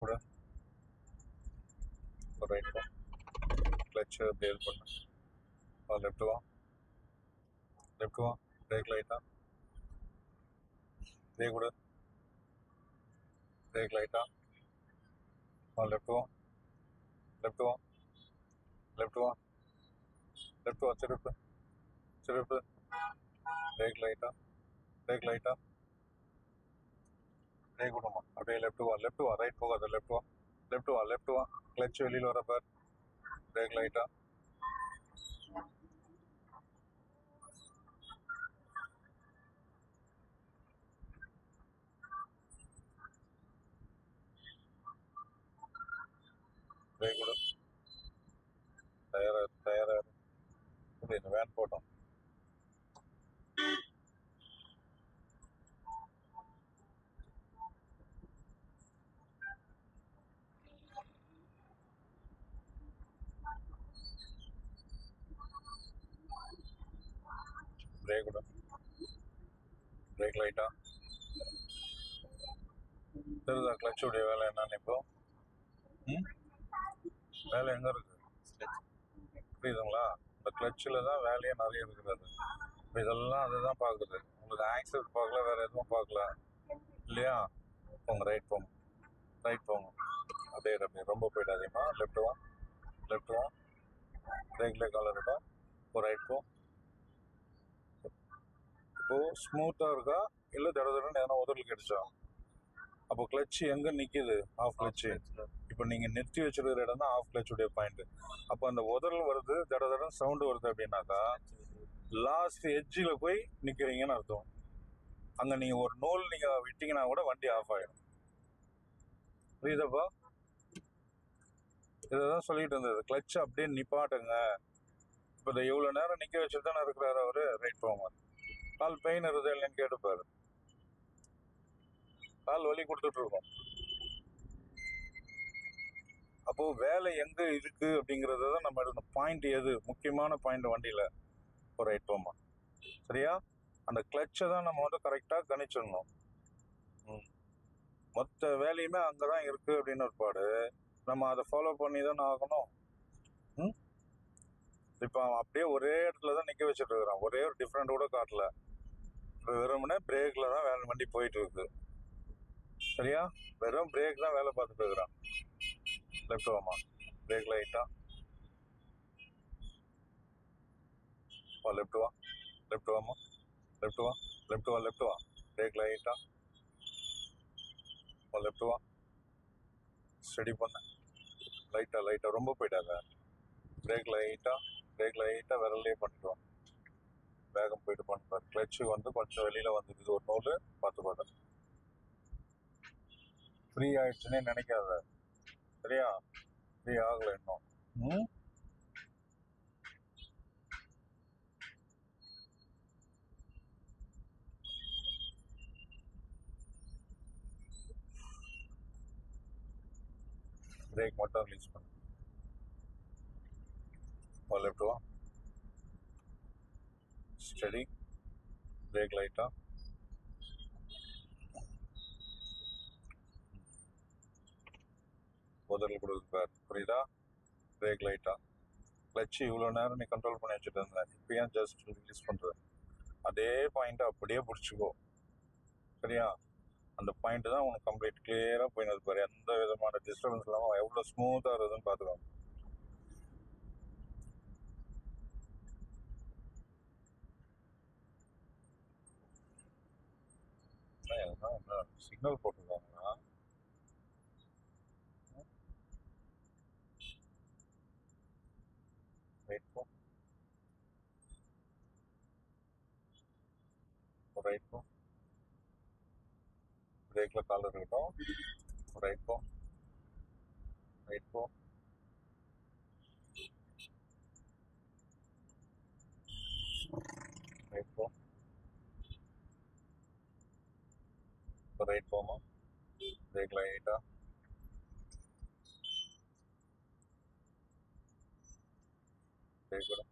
கூட ரைட் வா, கிளச் அப்படியே இது பண்ணு. லெஃப்ட் வா, லெஃப்ட் வா, பிரேக் லைட்டா, பிரேக் கூட, பிரேக் லைட்டா, லெஃப்ட் வா, லெஃப்ட் வா, லெஃப்ட் வா, லெஃப்ட் வா, திருப்பு, திருப்பு, பிரேக் லைட்டா, பிரேக் லைட்டா, பிரேக் விடுமா, அப்படியே லெஃப்ட் வா, லெஃப்ட் வா, ரைட் போகாத, லெஃப்ட் வா, லெஃப்ட் வா, லெஃப்ட் வா, கிளச் வெளியில் வர பார், பிரேக் லைட்டா, பிரேக் விடு, டயராக டயராக இப்படி இந்த வேன் போட்டோம். பிரேக் விடு, பிரேக் லைட்டா, தெரியுதா கிளச்சுடைய வேலை என்னன்னு இப்போ? வேலை எங்கே இருக்குது புரியுதுங்களா? இந்த கிளச்சில் தான் வேலையே நிறைய இருக்கிறது. இப்போ இதெல்லாம் அதை தான் பார்க்குது. உங்களுக்கு ஆக்சிடென்ட் பார்க்கல, வேறு எதுவும் பார்க்கல இல்லையா? போங்க ரைட் போங்க, ரைட் போங்க, அப்படியே அப்படியே ரொம்ப போயிடாதீமா. லெஃப்ட் வா, லெஃப்ட் வா, பிரேக்லேயே காலர் இருக்கா, இப்போ ரைட் போ. இப்போது ஸ்மூத்தாக இருக்கா இல்லை தட தடன்னு எதனா உதறல் கிடைச்சா? அப்போ கிளச்சு எங்கே நிற்கிது? Off clutch. இப்போ நீங்கள் நிறுத்தி வச்சிருக்கிற இடம் தான் ஆஃப் கிளச்சுடைய பாயிண்ட். அப்போ அந்த உதறல் வருது, தட தடன்னு சவுண்டு வருது அப்படின்னாக்கா லாஸ்ட் எட்ஜில் போய் நிற்கிறீங்கன்னு அர்த்தம். அங்கே நீங்கள் ஒரு நூல் நீங்கள் விட்டீங்கன்னா கூட வண்டி ஆஃப் ஆகிடும். புரியுதாப்பா? இதை தான் சொல்லிட்டு இருந்தது, கிளச் அப்படியே நிப்பாட்டுங்க. இப்போ இதை இவ்வளோ நேரம் நிற்க வச்சுட்டு தானே இருக்கிறாரு அவர். ரைட் போங்க. கால் பெயின் இருக்குது இல்லைன்னு கேட்டுப்பாரு. கால் வலி கொடுத்துட்டு இருக்கோம். அப்போ வேலை எங்க இருக்கு அப்படிங்கறத தான் நம்ம எடுக்கணும். பாயிண்ட் எது முக்கியமான பாயிண்ட் வண்டியில, ஒரு ரைட் போமா. சரியா? அந்த கிளச்சை தான் நம்ம வந்து கரெக்டா கணிச்சிடணும். மொத்த வேலையுமே அங்கதான் இருக்கு அப்படின்னு ஒரு பாடு நம்ம அதை ஃபாலோ பண்ணி தானே ஆகணும். இப்போ அப்படியே ஒரே இடத்துல தான் நிக்க வச்சுட்டு இருக்கிறான், ஒரே ஒரு டிஃப்ரெண்ட் கூட காட்டல. இப்போ வெறும்னே பிரேக்ல தான் வேலை வண்டி போயிட்டு இருக்கு. சரியா? வெறும் பிரேக் தான் வேலை பார்த்துட்டு இருக்கிறான். லெஃப்ட் வாமா, பிரேக் லைட்டா, லெஃப்ட் வா, லெஃப்ட் வாமா, லெஃப்ட் வா, லெஃப்ட் வா, லெஃப்ட் வா, பிரேக் லைட்டா, லெஃப்ட் வா, ஸ்டடி பண்ண, லைட்டா லைட்டா ரொம்ப போயிட்டாங்க. பிரேக் லைட்டா, பிரேக் லைட்டா விரல்லே பண்ணிடுவோம். வேகம் போயிட்டு பண்ணுவார். கிளச்சு வந்து கொஞ்சம் வெளியில வந்துருக்குது ஒரு நூல், பார்த்துக்கோங்க. ஃப்ரீ ஆயிடுச்சுன்னே நினைக்காத. சரியா? ஃப்ரீ ஆகலை இன்னும். பிரேக் மட்டும் ரிலீஸ் பண்ணு. லெஃப்ட் வா, ஸ்டடி, பிரேக் லைட்டா, உதறல் கொடுக்குறாரு. புரியுதா? பிரேக் லைட்டா, கிளச்சு இவ்வளோ நேரம் நீ கண்ட்ரோல் பண்ணி வச்சுட்டு இருந்த, இப்போ ஏன் ஜஸ்ட் ரிலீஸ் பண்ற? அதே பாயிண்ட் அப்படியே பிடிச்சிக்கோ. சரியா? அந்த பாயிண்ட் தான் உனக்கு கம்ப்ளீட் கிளியரா போயினது பாரு. எந்த விதமான டிஸ்டர்பன்ஸ் இல்லாம எவ்வளவு ஸ்மூத்தா இருக்குதுன்னு பாத்துக்கோ. சிக்னல் போட்டுருக்காங்களா? ரைட் போ, ரைட் போ, பிரேக்ல கால் இருக்கட்டும். ரைட் போ, ரைட் போ, ரைட் போ, ரைட் போமா, பிரேக் லைட்டா, பிரேக் விடும்.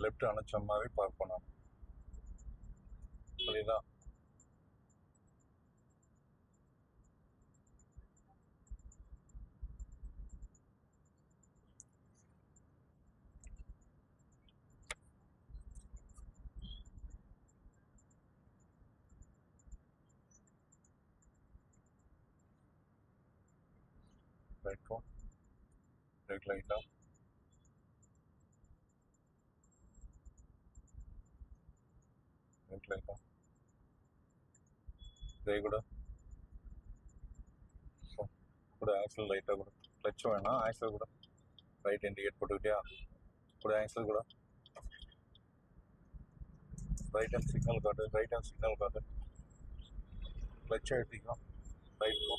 லெஃப்ட் அணைச்ச மாதிரி பார்க் பண்ணணும். புரியுதா? ரைட் போ, ரைட் லைட்டா, ரைட் லைட்டா, பிரேக் கூட கூட ஆக்சல் லைட்டாக கூட, கிளச் வேணாம், ஆக்சல் கூட ரைட் இண்டிகேட் போட்டுக்கிட்டியா, கூட ஆக்சல் கூட ரைட் ஹேண்ட் சிக்னல் காட்டு, ரைட் ஹேண்ட் சிக்னல் காட்டு, கிளச் எடுத்திக்கலாம், ரைட் போ,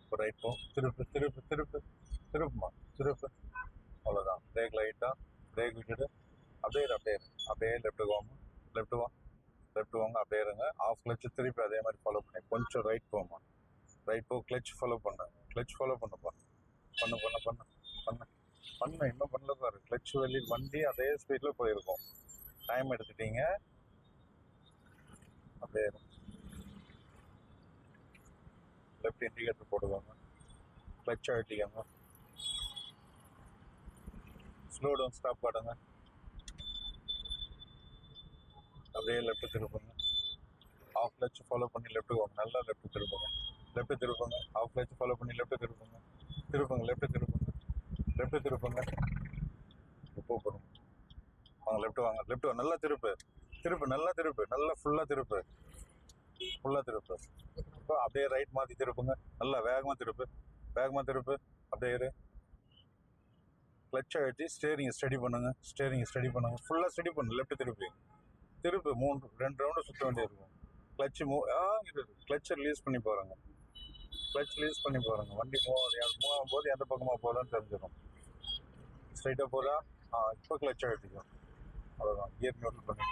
இப்போ ரைட் போ, திருப்பு திருப்பு திருப்பு திருப்புமா, திருப்பு, அவ்வளோதான். பிரேக் லைட்டாக, பிரேக் விட்டுட்டு அப்படியே அப்படியே லெஃப்ட்டுக்கு வாங்க, லெஃப்ட் வா, லெஃப்ட் வாங்க, அப்படியே இருங்க. ஆஃப் கிளச் திருப்பி அதே மாதிரி ஃபாலோ பண்ணி கொஞ்சம் ரைட் போமா, ரைட் போ, கிளச் ஃபாலோ பண்ணுப்பா, பண்ண இன்னும் பண்ணல பாரு. கிளச் வெளியே வண்டி அதே ஸ்பீடில் போயிருக்கும். டைம் எடுத்துட்டீங்க, அப்படியே லெஃப்ட் இண்டிகேட்டர் போட்டுக்கோங்க, கிளச் அழுத்திக்கோங்க, ஸ்லோ டவுன் ஸ்டாப் காட்டுங்க, அப்படியே லெஃப்ட் திருப்புங்க, ஆஃப் கிளச் ஃபாலோ பண்ணி லெஃப்ட் வாங்க, நல்லா லெஃப்ட் திருப்புங்க, ஆஃப் கிளச் ஃபாலோ பண்ணி லெஃப்ட் திருப்புங்க, லெஃப்ட் திருப்புங்க, இப்போ போகிறோம் வாங்க, லெஃப்ட் வாங்க, லெஃப்ட் வாங்க, நல்லா திருப்பு, நல்லா ஃபுல்லாக திருப்பு, இப்போ அப்படியே ரைட் மாற்றி திருப்புங்க, நல்லா வேகமாக திருப்பு, அப்படியே இரு. கிளச் அழுத்தி ஸ்டேரிங் ஸ்டடி பண்ணுங்க, ஃபுல்லாக ஸ்டடி பண்ணு, லெஃப்ட் திருப்பு 2 ரவுண்டு சுற்ற வேண்டியிருக்கும். கிளச் கிளச்சை ரிலீஸ் பண்ணி பாருங்க, வண்டி மூவ் ஆகும்போது எந்த பக்கமாக போகலான்னு தெரிஞ்சிடும். ஸ்ட்ரைட்டாக போதா, இப்போ கிளச் அழுத்திக்கும், அவ்வளோதான். கியர் நியூட்ரல் பண்ணி